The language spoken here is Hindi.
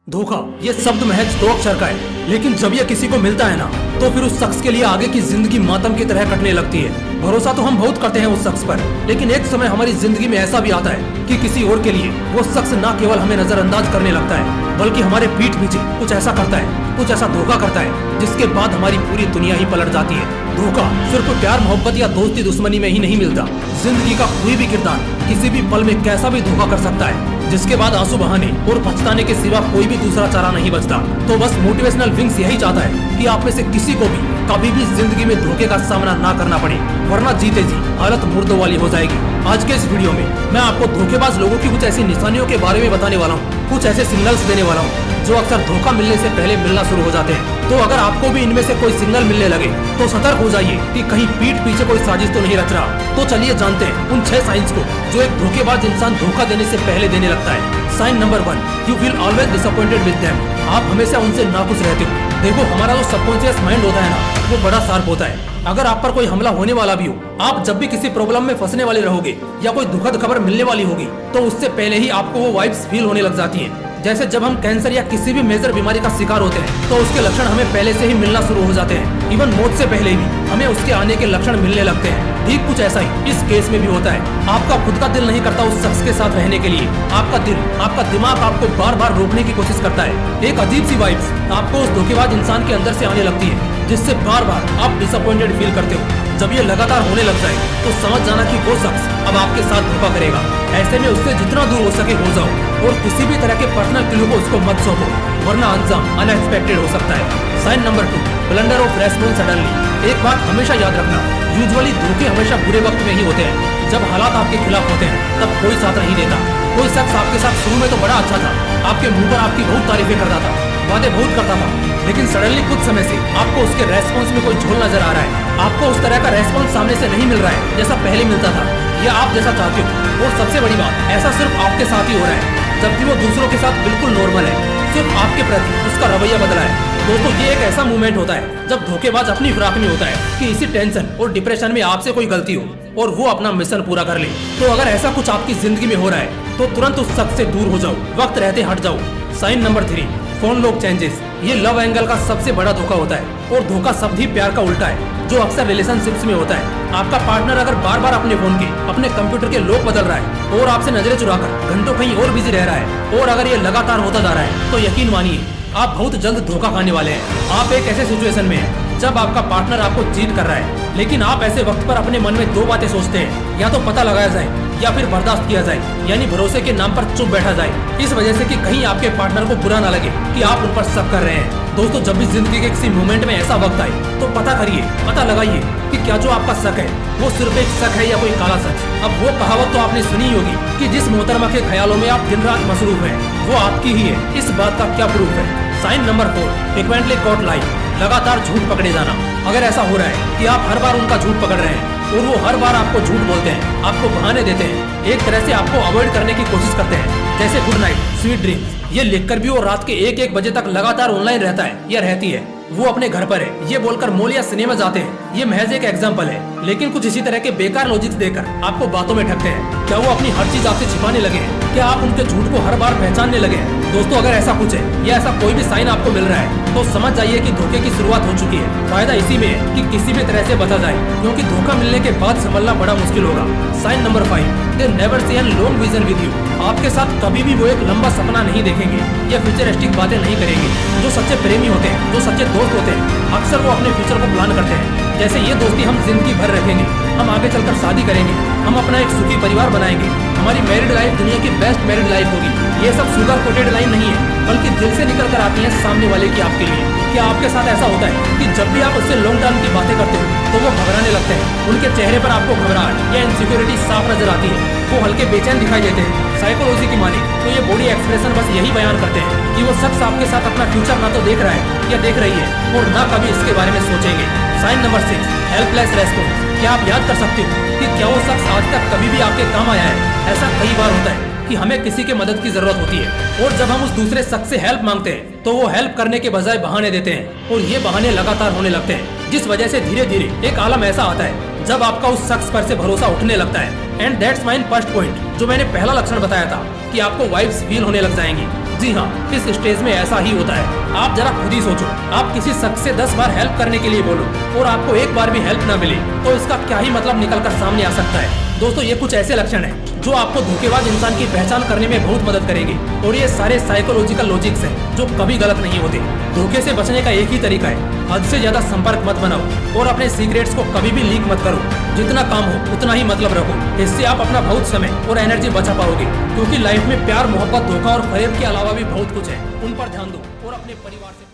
धोखा ये शब्द महज दो अक्षर का है, लेकिन जब ये किसी को मिलता है ना, तो फिर उस शख्स के लिए आगे की जिंदगी मातम की तरह कटने लगती है। भरोसा तो हम बहुत करते हैं उस शख्स पर, लेकिन एक समय हमारी जिंदगी में ऐसा भी आता है कि किसी और के लिए वो शख्स न केवल हमें नजरअंदाज करने लगता है, बल्कि हमारे पीठ पीछे कुछ ऐसा करता है, कुछ ऐसा धोखा करता है, जिसके बाद हमारी पूरी दुनिया ही पलट जाती है। धोखा सिर्फ प्यार मोहब्बत या दोस्ती दुश्मनी में ही नहीं मिलता। जिंदगी का कोई भी किरदार किसी भी पल में कैसा भी धोखा कर सकता है, जिसके बाद आंसू बहाने और पछताने के सिवा कोई भी दूसरा चारा नहीं बचता। तो बस मोटिवेशनल विंग्स यही चाहता है कि आप में से किसी को भी कभी भी जिंदगी में धोखे का सामना ना करना पड़े, वरना जीते जी हालत मुर्दों वाली हो जाएगी। आज के इस वीडियो में मैं आपको धोखेबाज लोगों की कुछ ऐसी निशानियों के बारे में बताने वाला हूँ, कुछ ऐसे सिग्नल्स देने वाला हूँ जो अक्सर धोखा मिलने से पहले मिलना शुरू हो जाते हैं। तो अगर आपको भी इनमें से कोई सिग्नल मिलने लगे तो सतर्क हो जाइए कि कहीं पीठ पीछे कोई साजिश तो नहीं रच रहा। तो चलिए जानते हैं उन 6 साइंस को जो एक धोखेबाज इंसान धोखा देने से पहले देने लगता है। Sign number 1, you feel always disappointed with them. आप हमेशा उनसे नाखुश रहते हो। देखो, हमारा जो सबकॉन्शियस माइंड होता है ना, वो बड़ा शार्प होता है। अगर आप पर कोई हमला होने वाला भी हो, आप जब भी किसी प्रॉब्लम में फंसने वाले रहोगे या कोई दुखद खबर मिलने वाली होगी, तो उससे पहले ही आपको वो वाइब्स फील होने लग जाती हैं। जैसे जब हम कैंसर या किसी भी मेजर बीमारी का शिकार होते हैं, तो उसके लक्षण हमें पहले से ही मिलना शुरू हो जाते हैं। इवन मौत से पहले भी हमें उसके आने के लक्षण मिलने लगते हैं। ठीक कुछ ऐसा ही इस केस में भी होता है। आपका खुद का दिल नहीं करता उस शख्स के साथ रहने के लिए। आपका दिल, आपका दिमाग आपको बार बार रोकने की कोशिश करता है। एक अजीब सी वाइब्स आपको उस धोखेबाज इंसान के अंदर से आने लगती है, जिससे बार बार आप डिसअपॉइंटेड फील करते हो। जब ये लगातार होने लग जाए तो समझ जाना कि वो शख्स अब आपके साथ धोखा करेगा। ऐसे में उससे जितना दूर हो सके हो जाओ और किसी भी तरह के पर्सनल क्लू को उसको मत सौंपो, वरना अंजाम अनएक्सपेक्टेड हो सकता है। Sign number 2, blunder of response suddenly. एक बात हमेशा याद रखना, यूजुअली धोखे हमेशा बुरे वक्त में ही होते हैं। जब हालात आपके खिलाफ होते हैं तब कोई साथ नहीं देता। कोई शख्स आपके साथ शुरू में तो बड़ा अच्छा था, आपके मुंह पर आपकी बहुत तारीफें करता था, वादे बहुत करता था, लेकिन सडनली कुछ समय से आपको उसके रेस्पॉन्स में कोई झोल नजर आ रहा है। आपको उस तरह का रेस्पॉन्स सामने से नहीं मिल रहा है जैसा पहले मिलता था, या आप जैसा चाहते हो। और सबसे बड़ी बात, ऐसा सिर्फ आपके साथ ही हो रहा है, जबकि वो दूसरों के साथ बिल्कुल नॉर्मल है। सिर्फ आपके प्रति उसका रवैया बदला है। दोस्तों, ये एक ऐसा मूवमेंट होता है जब धोखेबाज अपनी फिराक में होता है कि इसी टेंशन और डिप्रेशन में आपसे कोई गलती हो और वो अपना मिशन पूरा कर ले। तो अगर ऐसा कुछ आपकी जिंदगी में हो रहा है तो तुरंत उस शख्स से दूर हो जाओ, वक्त रहते हट जाओ। Sign number 3, phone lock changes. ये लव एंगल का सबसे बड़ा धोखा होता है, और धोखा शब्द ही प्यार का उल्टा है, जो अक्सर रिलेशनशिप्स में होता है। आपका पार्टनर अगर बार बार अपने फोन के, अपने कंप्यूटर के लॉक बदल रहा है और आपसे नजरें चुराकर घंटों कहीं और बिजी रह रहा है, और अगर ये लगातार होता जा रहा है, तो यकीन मानिए आप बहुत जल्द धोखा खाने वाले हैं। आप एक ऐसे सिचुएशन में हैं जब आपका पार्टनर आपको चीट कर रहा है, लेकिन आप ऐसे वक्त पर अपने मन में 2 बातें सोचते हैं, या तो पता लगाया जाए या फिर बर्दाश्त किया जाए, यानी भरोसे के नाम पर चुप बैठा जाए, इस वजह से कि कहीं आपके पार्टनर को बुरा ना लगे कि आप उन पर शक कर रहे हैं। दोस्तों, जब भी जिंदगी के किसी मोमेंट में ऐसा वक्त आए तो पता करिए, पता लगाइए कि क्या जो आपका शक है वो सिर्फ एक शक है या कोई काला सच। अब वो कहावत तो आपने सुनी होगी कि जिस मोहतरमा के ख्यालों में आप दिन रात मसरूफ हैं, वो आपकी ही है। इस बात का क्या प्रूफ है? Sign number 4, frequently caught lying. लगातार झूठ पकड़े जाना। अगर ऐसा हो रहा है कि आप हर बार उनका झूठ पकड़ रहे हैं और वो हर बार आपको झूठ बोलते हैं, आपको बहाने देते हैं, एक तरह से आपको अवॉइड करने की कोशिश करते हैं, जैसे गुड नाइट, स्वीट ड्रीम्स, ये लिखकर भी वो रात के 1-1 बजे तक लगातार ऑनलाइन रहता है या रहती है, वो अपने घर पर है, ये बोलकर मॉल या सिनेमा जाते हैं, ये महज एक एग्जांपल है। लेकिन कुछ इसी तरह के बेकार लॉजिक्स देकर आपको बातों में ठगते हैं। क्या वो अपनी हर चीज आपसे छिपाने लगे हैं? क्या आप उनके झूठ को हर बार पहचानने लगे हैं? दोस्तों, अगर ऐसा कुछ है या ऐसा कोई भी साइन आपको मिल रहा है तो समझ जाइए कि धोखे की शुरुआत हो चुकी है। फायदा इसी में है कि किसी भी तरह से बचा जाए, क्योंकि धोखा मिलने के बाद संभलना बड़ा मुश्किल होगा। Sign number 5, they never see an long vision with you. आपके साथ कभी भी वो एक लंबा सपना नहीं देखेंगे या फ्यूचरिस्टिक बातें नहीं करेंगे। जो सच्चे प्रेमी होते हैं, जो सच्चे दोस्त होते हैं, अक्सर वो अपने फ्यूचर को प्लान करते हैं, जैसे ये दोस्ती हम जिंदगी भर रखेंगे, हम आगे चलकर शादी करेंगे, हम अपना एक सुखी परिवार बनाएंगे, हमारी मैरिड लाइफ दुनिया की बेस्ट मैरिड लाइफ होगी। ये सब शुगर कोटेड लाइन नहीं है, बल्कि दिल से निकल कर आती है सामने वाले की आपके लिए। क्या आपके साथ ऐसा होता है कि जब भी आप उससे लॉन्ग टर्म की बातें करते हो तो वो घबराने लगते हैं? उनके चेहरे पर आपको घबराहट या इनसिक्योरिटी साफ नजर आती है, वो हल्के बेचैन दिखाई देते हैं। साइकोलॉजी की माने तो ये बॉडी एक्सप्रेशन बस यही बयान करते हैं कि वो शख्स आपके साथ अपना फ्यूचर ना तो देख रहा है या देख रही है, और ना कभी इसके बारे में सोचेंगे। Sign number 6, helpless response. क्या आप याद कर सकते हो कि क्या वो शख्स आज तक कभी भी आपके काम आया है? ऐसा कई बार होता है कि हमें किसी के मदद की जरूरत होती है, और जब हम उस दूसरे शख्स से हेल्प मांगते हैं तो वो हेल्प करने के बजाय बहाने देते हैं, और ये बहाने लगातार होने लगते हैं, जिस वजह से धीरे धीरे एक आलम ऐसा आता है जब आपका उस शख्स पर से भरोसा उठने लगता है। And that's my first point, जो मैंने पहला लक्षण बताया था कि आपको वाइब्स फील होने लग जाएंगी। जी हाँ, इस स्टेज में ऐसा ही होता है। आप जरा खुद ही सोचो, आप किसी शख्स से 10 बार हेल्प करने के लिए बोलो और आपको एक बार भी हेल्प न मिले तो इसका क्या ही मतलब निकल कर सामने आ सकता है। दोस्तों, ये कुछ ऐसे लक्षण हैं जो आपको धोखेबाज इंसान की पहचान करने में बहुत मदद करेंगे और ये सारे साइकोलॉजिकल लॉजिक्स हैं जो कभी गलत नहीं होते। धोखे से बचने का एक ही तरीका है, हद से ज्यादा संपर्क मत बनाओ और अपने सीक्रेट्स को कभी भी लीक मत करो। जितना काम हो उतना ही मतलब रखो, इससे आप अपना बहुत समय और एनर्जी बचा पाओगे, क्योंकि लाइफ में प्यार, मोहब्बत, धोखा और फरेब के अलावा भी बहुत कुछ है। उन पर ध्यान दो और अपने परिवार से